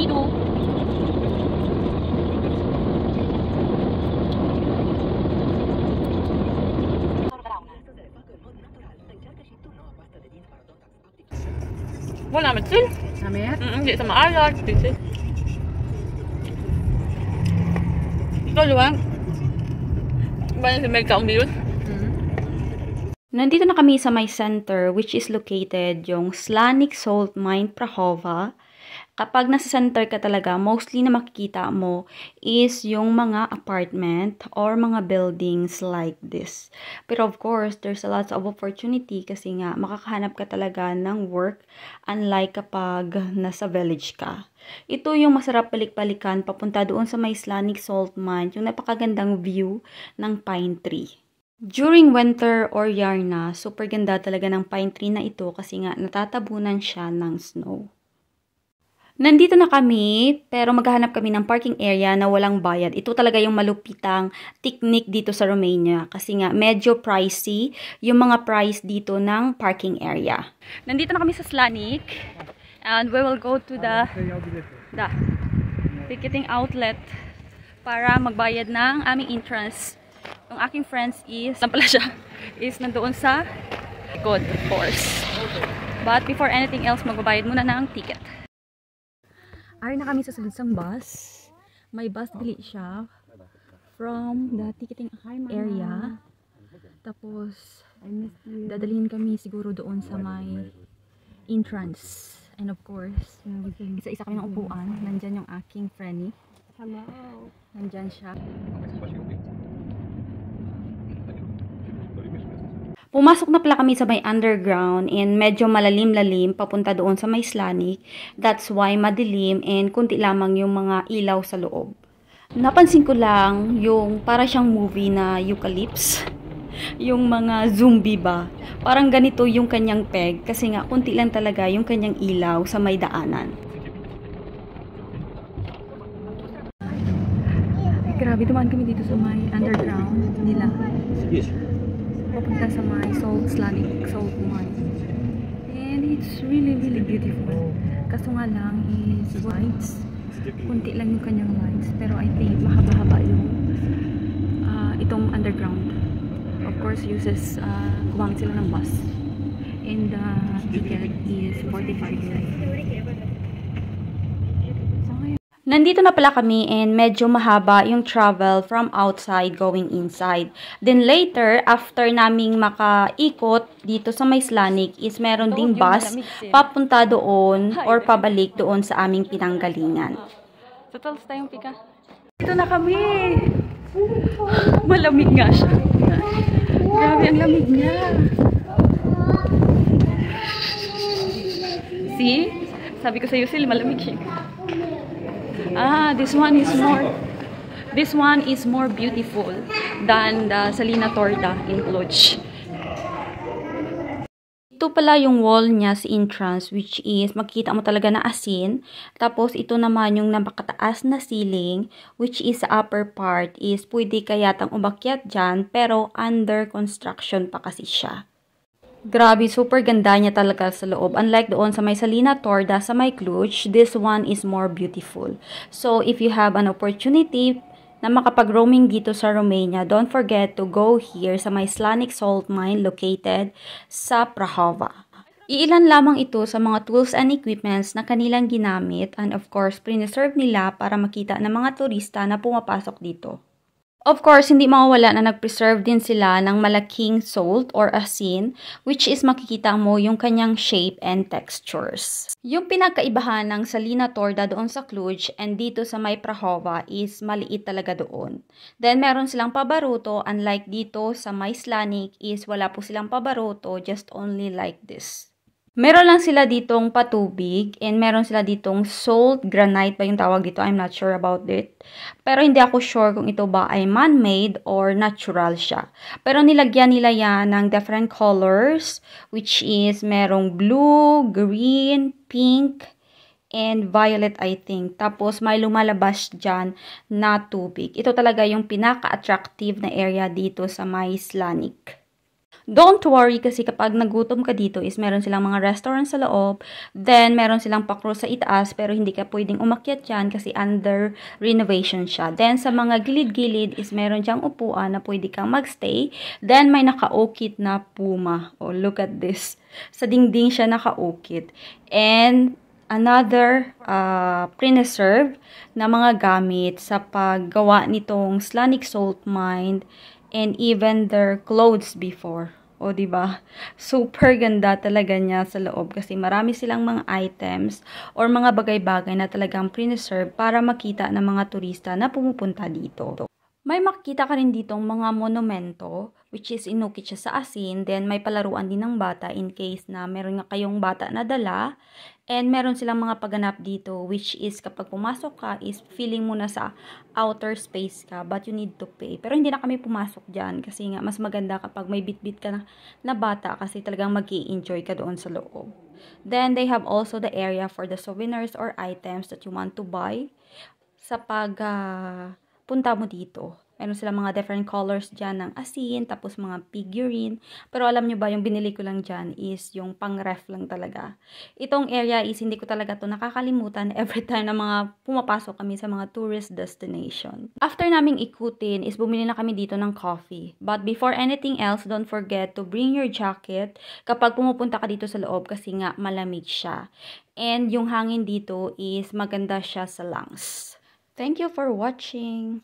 Dito. Wala naman sil. Namit? Hindi sa maalat. Ito luwang. Ba sa may kaong bilon? Nandito na kami sa my center, which is located yung Slanik Salt Mine, Prahova. Kapag nasa center ka talaga, mostly na makikita mo is yung mga apartment or mga buildings like this. Pero of course, there's a lot of opportunity kasi nga makakahanap ka talaga ng work unlike kapag nasa village ka. Ito yung masarap balik-balikan papunta doon sa may Slanik Salt Mine, yung napakagandang view ng pine tree. During winter or yarna, super ganda talaga ng pine tree na ito kasi nga natatabunan siya ng snow. Nandito na kami, pero maghahanap kami ng parking area na walang bayad. Ito talaga yung malupitang technique dito sa Romania kasi nga medyo pricey yung mga price dito ng parking area. Nandito na kami sa Slanik and we will go to the ticketing outlet para magbayad ng aming entrance. Yung aking friends is, saan pala siya? Is nandoon sa likod, of course. But before anything else, magbabayad muna ng ticket. Ari na kami sa sulidsang bus. May bus dili siya from the ticketing area. Tapos, dadalhin kami siguro doon sa may entrance. And of course, isa-isa kami ng upuan. Nandyan yung aking friendly. Hello. Nandyan siya. Pumasok na pala kami sa may underground and medyo malalim-lalim papunta doon sa may Slanik. That's why madilim and kunti lamang yung mga ilaw sa loob. Napansin ko lang yung para siyang movie na Eucalypse. Yung mga zombie ba. Parang ganito yung kanyang peg kasi nga kunti lang talaga yung kanyang ilaw sa may daanan. Grabe, dumaan kami dito sa may underground nila. Papunta sa my Slanik Salt Mine. And it's really beautiful. Kaso nga lang is lights. Kunti lang yung kanyang lights. Pero I think mahaba-haba yung itong underground. Of course, uses kuwang sila ng bus. And the ticket is 45 euros. Nandito na pala kami and medyo mahaba yung travel from outside going inside. Then later, after naming makaikot dito sa may Slanik is meron ding bus papunta doon or pabalik doon sa aming pinanggalingan. Totals tayong pika. Dito na kami! Malamig nga siya. Grabe ang lamig niya. See? Sabi ko sa iyo, Sil, malamig siya. This one is more beautiful than the Salina Torda in Cluj. Ito pala yung wall niya sa entrance, which is makikita mo talaga na asin. Tapos ito naman yung napakataas na ceiling, which is sa upper part is pwede kayatang umakyat dyan, pero under construction pa kasi siya. Grabe, super ganda niya talaga sa loob. Unlike doon sa may Salina Torda, sa may Cluj, this one is more beautiful. So, if you have an opportunity na makapag-roaming dito sa Romania, don't forget to go here sa may Slanik Salt Mine located sa Prahova. Iilan lamang ito sa mga tools and equipments na kanilang ginamit and of course, preserve nila para makita ng mga turista na pumapasok dito. Of course, hindi mawawala na nag-preserve din sila ng malaking salt or asin, which is makikita mo yung kanyang shape and textures. Yung pinagkaibahan ng Salina Torda doon sa Cluj and dito sa may Prahova is maliit talaga doon. Then, meron silang pabaruto, unlike dito sa may Slanik is wala po silang pabaruto, just only like this. Meron lang sila ditong patubig and meron sila ditong salt granite ba yung tawag dito. I'm not sure about it. Pero hindi ako sure kung ito ba ay man-made or natural siya. Pero nilagyan nila yan ng different colors, which is merong blue, green, pink, and violet I think. Tapos may lumalabas dyan na tubig. Ito talaga yung pinaka-attractive na area dito sa may Slanik. Don't worry kasi kapag nagutom ka dito is meron silang mga restaurant sa loob, then meron silang pa-cruise sa itaas pero hindi ka pwedeng umakyat dyan kasi under renovation siya. Then sa mga gilid-gilid is meron diyang upuan na pwede kang magstay. Then may nakaukit na puma. Oh, look at this. Sa dingding siya nakaukit. And another preserve na mga gamit sa paggawa nitong Slanic Salt Mine and even their clothes before. O, diba? Super ganda talaga niya sa loob kasi marami silang mga items or mga bagay-bagay na talagang preserve para makita ng mga turista na pumupunta dito. May makikita ka rin ditong mga monumento, which is inukit siya sa asin. Then, may palaruan din ng bata in case na meron nga kayong bata na dala. And meron silang mga pagganap dito, which is kapag pumasok ka, is feeling mo na sa outer space ka, but you need to pay. Pero hindi na kami pumasok dyan kasi nga mas maganda kapag may bit-bit ka na bata kasi talagang mag-i-enjoy ka doon sa loob. Then, they have also the area for the souvenirs or items that you want to buy sa punta mo dito. Meron silang mga different colors dyan ng asin, tapos mga figurine. Pero alam nyo ba, yung binili ko lang dyan is yung pang-ref lang talaga. Itong area is hindi ko talaga to nakakalimutan every time na mga pumapasok kami sa mga tourist destination. After naming ikutin is bumili na kami dito ng coffee. But before anything else, don't forget to bring your jacket kapag pumupunta ka dito sa loob kasi nga malamig siya. And yung hangin dito is maganda siya sa lungs. Thank you for watching.